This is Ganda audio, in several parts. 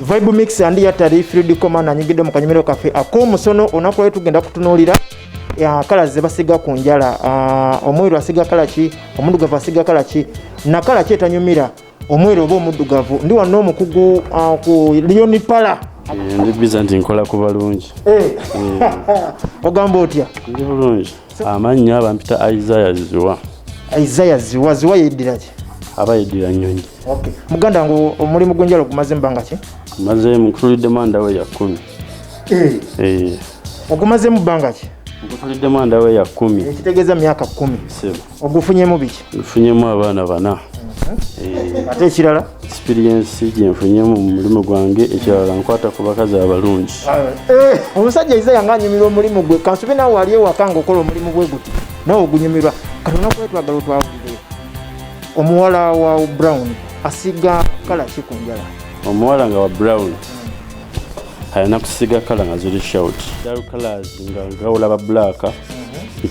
VibeMix andi yatali Field Commander anyigidde mu kanyomero kaffe ak'omusono onaku lwe tugenda kutunuulira kala ze basiga ku njala. Omweru asiga kala ki, omuddugavu asiga kala ki, na kala ki etanyumira omweru oba omuddugavu. Ndi wano omukugu ku Lion Pala. Ndi Byzanti nkola ku balungi. Ogamba otya? Ndi bulungi. Amannya bampita Isaiah Ziwa yeddira ki? Abayeddira nnyonyi. Okay. Muganda ngo omulimu gw'enjala gumaze mbanga ki? Maze mukutulidde manda we ya 10. Ogumaze mu bbanga ki? Mukutulidde manda we ya 10. Ekitegeeza myaka 10. Ogufunyemu biki? Nfunyemu abaana 4. Ate ekirala? Experience gye nfunyemu mu mulimu gwange ekirala nkwata ku bakazi abalungi. Omusajja Isaiah ng'anyumirwa omulimu gwe. Kansube naawe wali ewaka ng'okola omulimu gwe guti. Naawe ogunyumirwa. Katonda kuba twagala otwawulire. Omuwala wa Brown asiga kala ki ku njala? Omuwala nga wa Brown ayina kusiga kala nga ziri shout. Dark colors nga olaba black.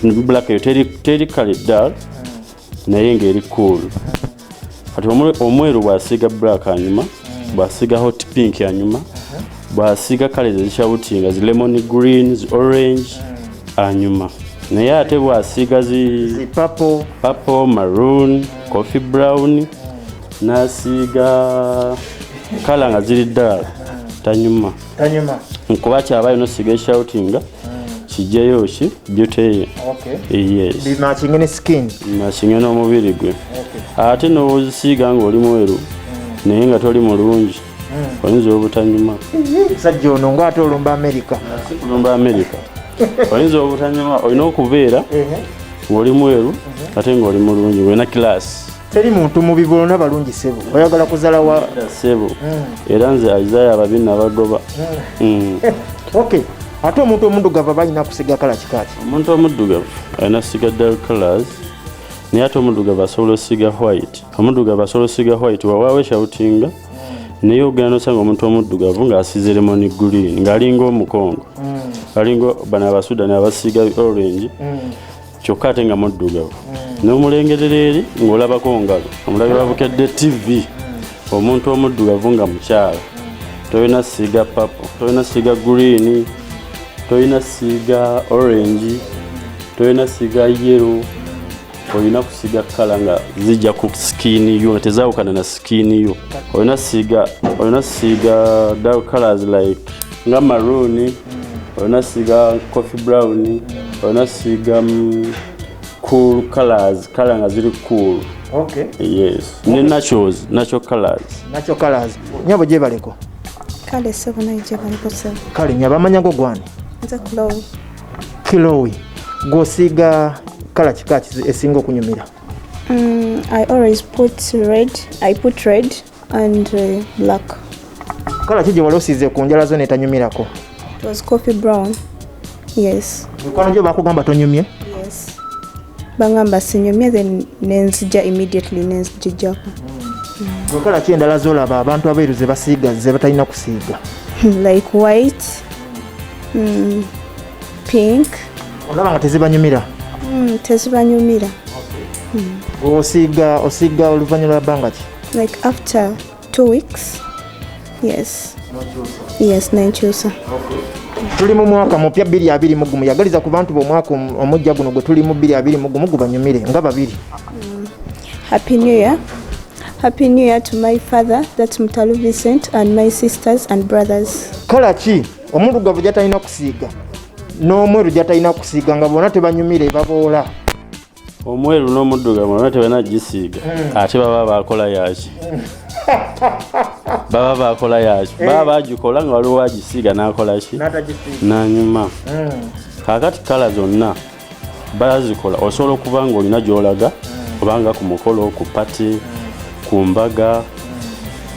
Black yo teri kala dark naye ng'eri cool. Kati omweru bw'asiga black anyuma, bw'asiga hot pink anyuma, bw'asiga kala ezishawuti nga zi lemon green, zi orange anyuma. Naye ate bw'asiga zi purple, maroon, coffee brown, n'asiga kala nga ziri dark tanyuma. Nkuba kyaba alina osiga eshawutinga kijjeyo ki beauty. Yes. Bimatching ne skin. Bimatching n'omubiri gwe. Ate n'ozisiiga ng'oli mweru naye nga toli mulungi oyinza obutanyuma. Sajja ono ng'ate olumba America. Olumba America. Oyinza obutanyuma olina okubeera ng'oli mweru ate ng'oli mulungi wena class. Teri muntu mubi bolona balungi sebo. Oyagala kuzaala wa sebo. Era nze Isaiah ababina abagoba. Okay. Ate omuntu omuddugavu balina kusiga kala kikaaki? Omuntu omuddugavu alina kusiga dark colors naye ate omuddugavu asobola osiga white. Omuddugavu asobola osiga white wawaawo eshawutinga naye ogenda nosanga omuntu omuddugavu ng'asize lemon green ng'alinga omukongo. Alinga bano abasudani abasiga orange kyokka ate nga muddugavu. N'omulengerera eri ng'olabako ngalo omulabira wa Bukedde TV omuntu omuddugavu nga mukyala. Toyina siga purple, toyina siga green, toyina siga orange, toyina siga yellow, oyina kusiga kala nga zijja ku skin yo tezaawukana na skin yo. Oyina siga dark colors like nga maroon, oyina siga coffee brown, oyina siga cool colors, kala nga ziri cool. Okay. Yes. Ne natural colors. Natural colors. Nyabo gye baleko. Kale sebo na gye baleko sebo. Kale nyaba amanya go gwani. Nze Chloe. Chloe. Gosiga kala kikaaki esinga okunyumira? I always put red. I put red and black. Kala ki gye wali osiize ku njala zo netanyumirako? It was coffee brown. Yes. Mikwano gyo bakugamba tonyumye? Yes. Bangamba sinyumye then nenzija immediately nenzijjako. Kala ki endala z'olaba abantu abeeru ze basiiga ze batalina kusiiga? Like white, pink. Olaba nga tezibanyumira? Tezibanyumira. Osiiga oluvannyuma lwa bbanga ki? Like after 2 weeks. Yes. Yes, nenkyusa. Tuli mu mwaka mupya 2021 yagaliza ku bantu b'omwaka omujja guno gwe tuli mu 2021 gubanyumire nga babiri. Happy New Year. Happy New Year to my father, that's Mutalu Vincent, and my sisters and brothers. Kala ki omuddugavu gy'atalina kusiiga n'omweru gy'atalina kusiiga nga bonna tebanyumire baboola? Omweru n'omuddugavu bonna tebalina gisiiga ate baba bakola yaki? Baba bagikola nga waliwo agisiiga n'akola ki? N'anyuma. Kaakati kala zonna bazikola osobola okuba ng'olina gy'olaga obanga ku mukolo ku pati ku mbaga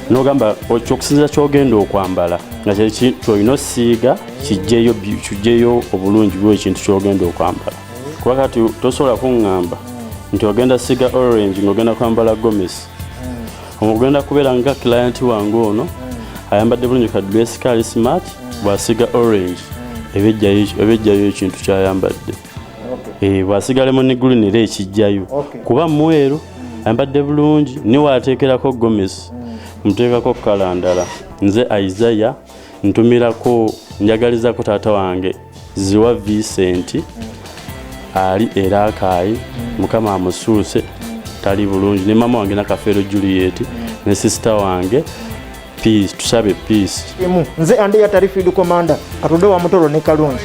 n'ogamba okusinziira ky'ogenda okwambala nga kyolina osiiga kijjeyo obulungi bw'ekintu ky'ogenda okwambala. Kuba kati tosobola kuŋŋamba nti ogenda siga orange ng'ogenda kwambala gomesi. Ogenda kubeera nga client wange ono ayambadde bulungi ka dress kali smart bw'asiga orange ebejjayo ekintu ky'ayambadde. Bw'asiga lemon green era ekijjayo kuba mweru ayambadde bulungi niwe ateekerako gomesi muteekako kkala ndala. Nze Isaiah ntumirako njagalizako taata wange ziwa Vincent ali Erakayi mukama amusuuse tali bulungi, ne mama wange Nakafeero Juliet ne sister wange peace, tusabe peace. Nze andi ya Field Commander katudde wa Mutoro ne Kalungi.